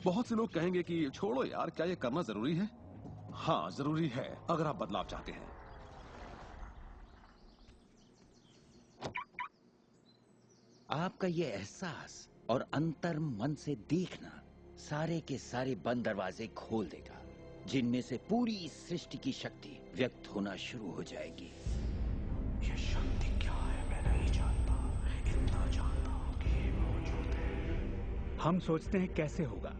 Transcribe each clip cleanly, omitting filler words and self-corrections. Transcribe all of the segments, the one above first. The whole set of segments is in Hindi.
बहुत से लोग कहेंगे कि छोड़ो यार, क्या ये करना जरूरी है? हाँ, जरूरी है अगर आप बदलाव चाहते हैं। आपका ये एहसास और अंतर मन से देखना सारे के सारे बंद दरवाजे खोल देगा, जिनमें से पूरी सृष्टि की शक्ति व्यक्त होना शुरू हो जाएगी। ये शक्ति क्या है मैं नहीं जानता, इतना जानता हूं कि ये मौजूद है। हम सोचते हैं कैसे होगा।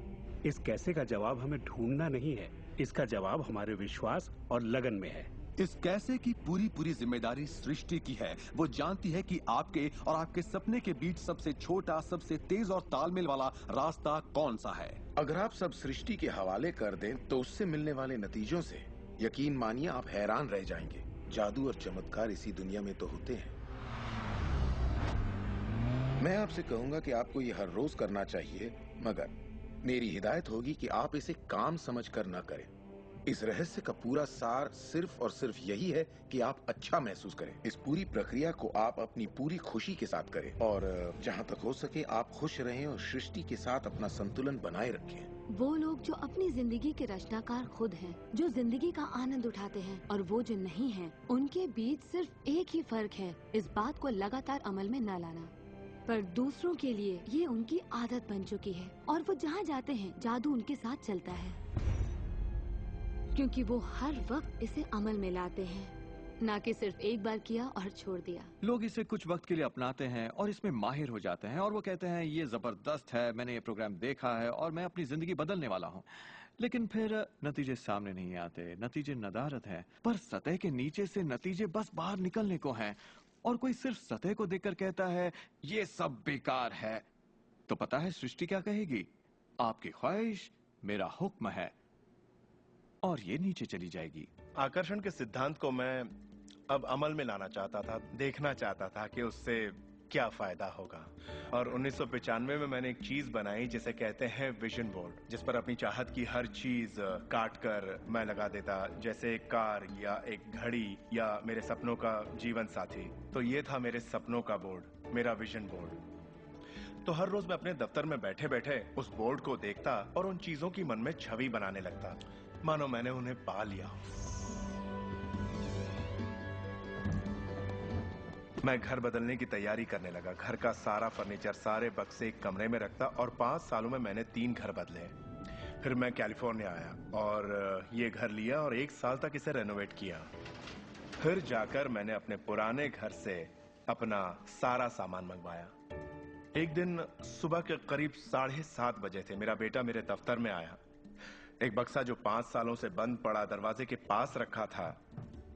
इस कैसे का जवाब हमें ढूंढना नहीं है, इसका जवाब हमारे विश्वास और लगन में है। इस कैसे की पूरी जिम्मेदारी सृष्टि की है। वो जानती है कि आपके और आपके सपने के बीच सबसे छोटा, सबसे तेज और तालमेल वाला रास्ता कौन सा है। अगर आप सब सृष्टि के हवाले कर दें तो उससे मिलने वाले नतीजों से यकीन मानिए आप हैरान रह जाएंगे। जादू और चमत्कार इसी दुनिया में तो होते हैं। मैं आपसे कहूंगा कि आपको ये हर रोज करना चाहिए, मगर मेरी हिदायत होगी कि आप इसे काम समझकर न करें। इस रहस्य का पूरा सार सिर्फ और सिर्फ यही है कि आप अच्छा महसूस करें। इस पूरी प्रक्रिया को आप अपनी पूरी खुशी के साथ करें और जहां तक हो सके आप खुश रहें और सृष्टि के साथ अपना संतुलन बनाए रखें। वो लोग जो अपनी जिंदगी के रचनाकार खुद हैं, जो जिंदगी का आनंद उठाते हैं, और वो जो नहीं हैं, उनके बीच सिर्फ एक ही फर्क है, इस बात को लगातार अमल में न लाना। पर दूसरों के लिए ये उनकी आदत बन चुकी है और वो जहाँ जाते हैं जादू उनके साथ चलता है, क्योंकि वो हर वक्त इसे अमल में लाते हैं, ना कि सिर्फ एक बार किया और छोड़ दिया। लोग इसे कुछ वक्त के लिए अपनाते हैं और इसमें माहिर हो जाते हैं और वो कहते हैं ये जबरदस्त है, मैंने ये प्रोग्राम देखा है और मैं अपनी जिंदगी बदलने वाला हूँ। लेकिन फिर नतीजे सामने नहीं आते, नतीजे नदारत है। पर सतह के नीचे से नतीजे बस बाहर निकलने को हैं और कोई सिर्फ सतह को देखकर कहता है ये सब बेकार है। तो पता है सृष्टि क्या कहेगी? आपकी ख्वाहिश मेरा हुक्म है, और ये नीचे चली जाएगी। आकर्षण के सिद्धांत को मैं अब अमल में लाना चाहता था, देखना चाहता था कि उससे क्या फायदा होगा। और 1995 में मैंने एक चीज बनाई जिसे कहते हैं विजन बोर्ड, जिस पर अपनी चाहत की हर चीज काट कर मैं लगा देता, जैसे एक कार या एक घड़ी या मेरे सपनों का जीवन साथी। तो ये था मेरे सपनों का बोर्ड, मेरा विजन बोर्ड। तो हर रोज मैं अपने दफ्तर में बैठे बैठे उस बोर्ड को देखता और उन चीजों की मन में छवि बनाने लगता, मानो मैंने उन्हें पा लिया हो। मैं घर बदलने की तैयारी करने लगा। घर का सारा फर्नीचर, सारे बक्से एक कमरे में रखता और 5 सालों में मैंने 3 घर बदले। फिर मैं कैलिफोर्निया आया और ये घर लिया और 1 साल तक इसे रेनोवेट किया। फिर जाकर मैंने अपने पुराने घर से अपना सारा सामान मंगवाया। एक दिन सुबह के करीब 7:30 बजे थे। मेरा बेटा मेरे दफ्तर में आया। एक बक्सा जो 5 सालों से बंद पड़ा दरवाजे के पास रखा था,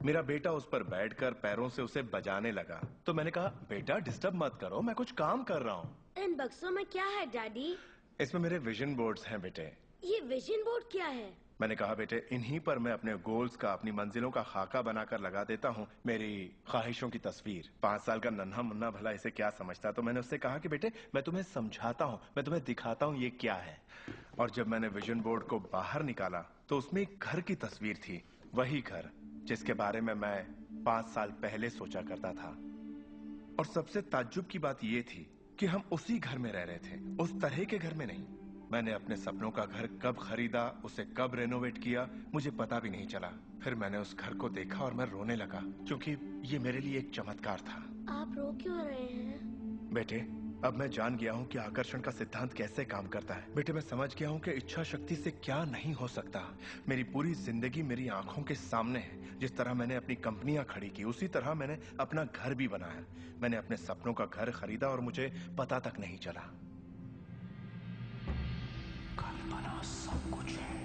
मेरा बेटा उस पर बैठकर पैरों से उसे बजाने लगा। तो मैंने कहा, बेटा डिस्टर्ब मत करो, मैं कुछ काम कर रहा हूँ। इन बक्सों में क्या है डैडी? इसमें मेरे विजन बोर्ड्स हैं बेटे। ये विजन बोर्ड क्या है? मैंने कहा, बेटे इन्हीं पर मैं अपने गोल्स का, अपनी मंजिलों का खाका बनाकर लगा देता हूँ, मेरी ख्वाहिशों की तस्वीर। 5 साल का नन्हा मुन्ना भला इसे क्या समझता। तो मैंने उससे कहा कि बेटे मैं तुम्हें समझाता हूँ, मैं तुम्हें दिखाता हूँ ये क्या है। और जब मैंने विजन बोर्ड को बाहर निकाला तो उसमें एक घर की तस्वीर थी, वही घर जिसके बारे में मैं 5 साल पहले सोचा करता था। और सबसे ताज्जुब की बात यह थी कि हम उसी घर में रह रहे थे, उस तरह के घर में नहीं। मैंने अपने सपनों का घर कब खरीदा, उसे कब रेनोवेट किया, मुझे पता भी नहीं चला। फिर मैंने उस घर को देखा और मैं रोने लगा, क्योंकि ये मेरे लिए एक चमत्कार था। आप रो क्यों रहे हैं? बेटे अब मैं जान गया हूँ कि आकर्षण का सिद्धांत कैसे काम करता है। बेटे मैं समझ गया हूँ कि इच्छा शक्ति से क्या नहीं हो सकता। मेरी पूरी जिंदगी मेरी आंखों के सामने है। जिस तरह मैंने अपनी कंपनियां खड़ी की, उसी तरह मैंने अपना घर भी बनाया। मैंने अपने सपनों का घर खरीदा और मुझे पता तक नहीं चला। कल्पना सब कुछ है,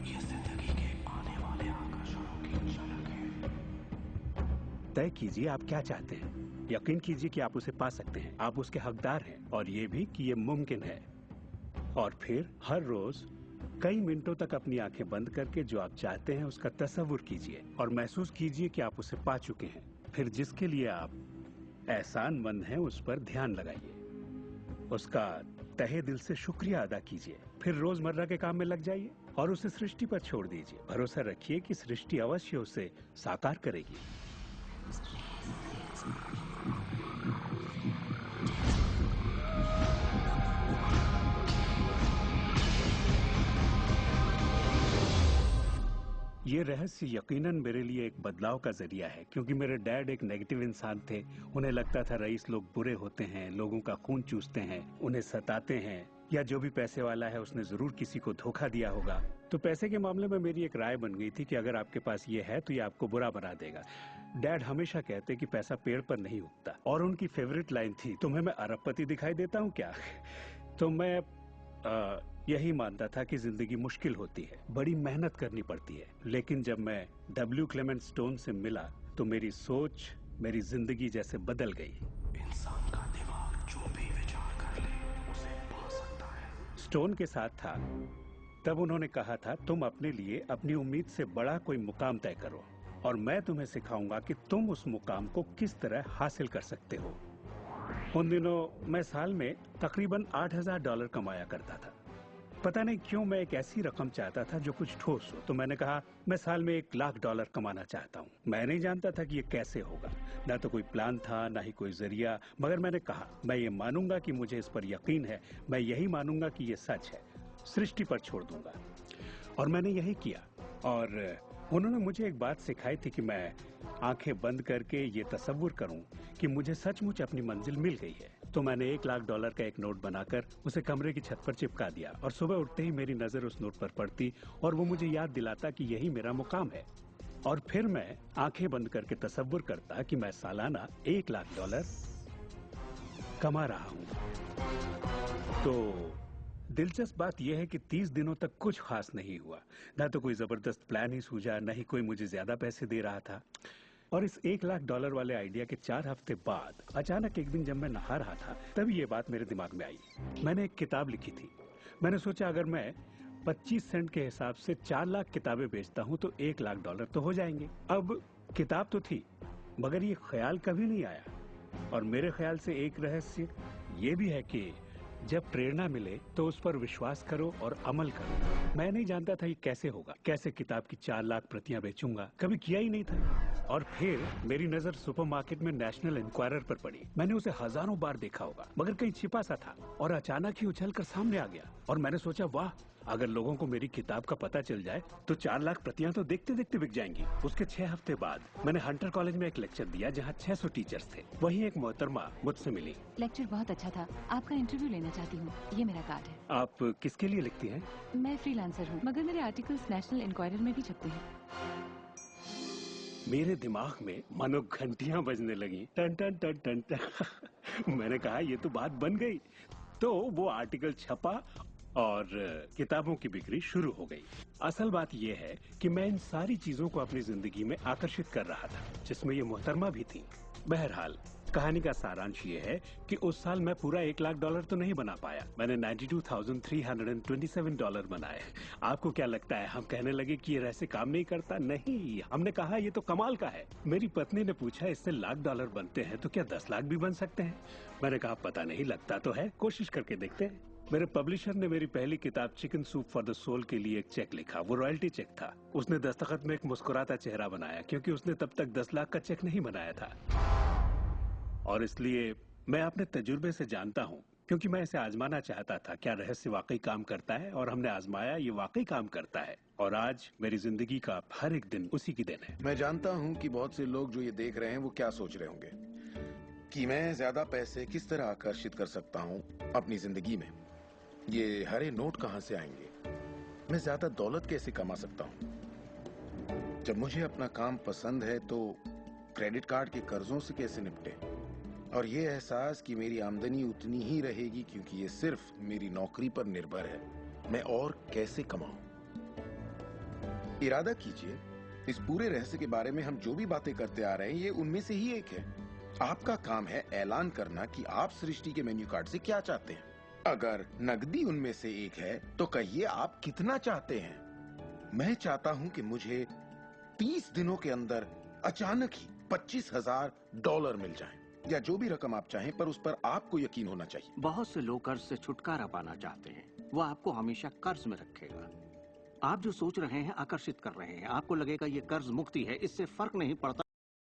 ये जिंदगी के आने वाले आकर्षणों की झलक है। तय कीजिए आप क्या चाहते हैं। यकीन कीजिए कि आप उसे पा सकते हैं, आप उसके हकदार हैं, और ये भी कि ये मुमकिन है। और फिर हर रोज कई मिनटों तक अपनी आंखें बंद करके जो आप चाहते हैं उसका तस्वुर कीजिए और महसूस कीजिए कि आप उसे पा चुके हैं। फिर जिसके लिए आप एहसानमंद हैं उस पर ध्यान लगाइए, उसका तहे दिल से शुक्रिया अदा कीजिए। फिर रोजमर्रा के काम में लग जाइए और उसे सृष्टि पर छोड़ दीजिए। भरोसा रखिए कि सृष्टि अवश्य उसे साकार करेगी। ये रहस्य यकीनन मेरे लिए एक बदलाव का जरिया है, क्योंकि मेरे डैड एक नेगेटिव इंसान थे। उन्हें लगता था रईस लोग बुरे होते हैं, लोगों का खून चूसते हैं, उन्हें सताते हैं, या जो भी पैसे वाला है उसने जरूर किसी को धोखा दिया होगा। तो पैसे के मामले में मेरी एक राय बन गई थी कि अगर आपके पास ये है तो ये आपको बुरा बना देगा। डैड हमेशा कहते कि पैसा पेड़ पर नहीं उगता, और उनकी फेवरेट लाइन थी, तुम्हें मैं अरबपति दिखाई देता हूँ क्या? तो मैं यही मानता था कि जिंदगी मुश्किल होती है, बड़ी मेहनत करनी पड़ती है। लेकिन जब मैं डब्ल्यू क्लेमेंट स्टोन से मिला तो मेरी सोच, मेरी जिंदगी जैसे बदल गई। इंसान का दिमाग जो भी विचार कर ले उसे पा सकता है। स्टोन के साथ था तब उन्होंने कहा था, तुम अपने लिए अपनी उम्मीद से बड़ा कोई मुकाम तय करो और मैं तुम्हें सिखाऊंगा कि तुम उस मुकाम को किस तरह हासिल कर सकते हो। उन दिनों मैं साल में तकरीबन $8,000 कमाया करता था। पता नहीं क्यों मैं एक ऐसी रकम चाहता था जो कुछ ठोस हो। तो मैंने कहा मैं साल में $1,00,000 कमाना चाहता हूँ। मैं नहीं जानता था कि ये कैसे होगा, ना तो कोई प्लान था ना ही कोई जरिया, मगर मैंने कहा मैं ये मानूंगा कि मुझे इस पर यकीन है, मैं यही मानूंगा कि ये सच है, सृष्टि पर छोड़ दूंगा। और मैंने यही किया। और उन्होंने मुझे एक बात सिखाई थी कि मैं आंखें बंद करके ये तसव्वुर करूं कि मुझे सचमुच अपनी मंजिल मिल गई है। तो मैंने $1,00,000 का एक नोट बनाकर उसे कमरे की छत पर चिपका दिया, और सुबह उठते ही मेरी नजर उस नोट पर पड़ती और वो मुझे याद दिलाता कि यही मेरा मुकाम है। और फिर मैं आंखें बंद करके तसव्वुर करता कि मैं सालाना $1,00,000 कमा रहा हूं। तो दिलचस्प बात यह है कि 30 दिनों तक कुछ खास नहीं हुआ। ना तो कोई जबरदस्त प्लान ही सूझा, न ही कोई मुझे ज्यादा पैसे दे रहा था। और इस $1,00,000 वाले आइडिया के 4 हफ्ते बाद अचानक एक दिन जब मैं नहा रहा था तब ये बात मेरे दिमाग में आई। मैंने एक किताब लिखी थी। मैंने सोचा अगर मैं 25 सेंट के हिसाब से 4 लाख किताबें बेचता हूं तो $1,00,000 तो हो जाएंगे। अब किताब तो थी, मगर ये ख्याल कभी नहीं आया। और मेरे ख्याल से एक रहस्य ये भी है कि जब प्रेरणा मिले तो उस पर विश्वास करो और अमल करो। मैं नहीं जानता था ये कैसे होगा, कैसे किताब की 4 लाख प्रतियां बेचूंगा, कभी किया ही नहीं था। और फिर मेरी नजर सुपरमार्केट में नेशनल इंक्वायरर पर पड़ी। मैंने उसे हजारों बार देखा होगा, मगर कहीं छिपा सा था, और अचानक ही उछलकर सामने आ गया। और मैंने सोचा वाह, अगर लोगों को मेरी किताब का पता चल जाए तो 4 लाख प्रतियां तो देखते देखते बिक जाएंगी। उसके 6 हफ्ते बाद मैंने हंटर कॉलेज में एक लेक्चर दिया जहां 600 टीचर्स थे। वहीं एक मोहतरमा मुझसे मिली। लेक्चर बहुत अच्छा था, आपका इंटरव्यू लेना चाहती हूँ, ये मेरा कार्ड है। आप किसके लिए लिखती हैं? मैं फ्रीलांसर हूँ, मगर मेरे आर्टिकल्स नेशनल इंक्वायरर में भी छपते हैं। मेरे दिमाग में मानो घंटियां बजने लगी, टन टन टन टन टन। मैंने कहा ये तो बात बन गई। तो वो आर्टिकल छपा और किताबों की बिक्री शुरू हो गई। असल बात यह है कि मैं इन सारी चीजों को अपनी जिंदगी में आकर्षित कर रहा था, जिसमें ये मोहतरमा भी थी। बहरहाल कहानी का सारांश ये है कि उस साल मैं पूरा $1,00,000 तो नहीं बना पाया। मैंने $92,327 बनाए। आपको क्या लगता है हम कहने लगे कि ये रहस्य काम नहीं करता? नहीं, हमने कहा ये तो कमाल का है। मेरी पत्नी ने पूछा इससे $1,00,000 बनते हैं तो क्या 10 लाख भी बन सकते हैं? मैंने कहा पता नहीं, लगता तो है, कोशिश करके देखते हैं। मेरे पब्लिशर ने मेरी पहली किताब Chicken Soup for the Soul के लिए एक चेक लिखा। वो रॉयल्टी चेक था। उसने दस्तखत में एक मुस्कुराता चेहरा बनाया, क्योंकि उसने तब तक 10 लाख का चेक नहीं बनाया था। और इसलिए मैं अपने तजुर्बे से जानता हूँ, क्योंकि मैं इसे आजमाना चाहता था, क्या रहस्य वाकई काम करता है। और हमने आजमाया, ये वाकई काम करता है। और आज मेरी जिंदगी का हर एक दिन उसी की देन है। मैं जानता हूँ कि बहुत से लोग जो ये देख रहे हैं वो क्या सोच रहे होंगे कि मैं ज्यादा पैसे किस तरह आकर्षित कर सकता हूँ अपनी जिंदगी में। ये हरे नोट कहाँ से आएंगे? मैं ज्यादा दौलत कैसे कमा सकता हूँ? जब मुझे अपना काम पसंद है तो क्रेडिट कार्ड के कर्जों से कैसे निपटे? और ये एहसास कि मेरी आमदनी उतनी ही रहेगी क्योंकि ये सिर्फ मेरी नौकरी पर निर्भर है, मैं और कैसे कमाऊं? इरादा कीजिए, इस पूरे रहस्य के बारे में हम जो भी बातें करते आ रहे हैं ये उनमें से ही एक है। आपका काम है ऐलान करना कि आप सृष्टि के मेन्यू कार्ड से क्या चाहते हैं। अगर नकदी उनमें से एक है तो कहिए आप कितना चाहते हैं। मैं चाहता हूं कि मुझे 30 दिनों के अंदर अचानक ही $25,000 मिल जाएं, या जो भी रकम आप चाहें, पर उस पर आपको यकीन होना चाहिए। बहुत से लोग कर्ज से छुटकारा पाना चाहते हैं, वो आपको हमेशा कर्ज में रखेगा। आप जो सोच रहे हैं आकर्षित कर रहे हैं, आपको लगेगा ये कर्ज मुक्ति है, इससे फर्क नहीं पड़ता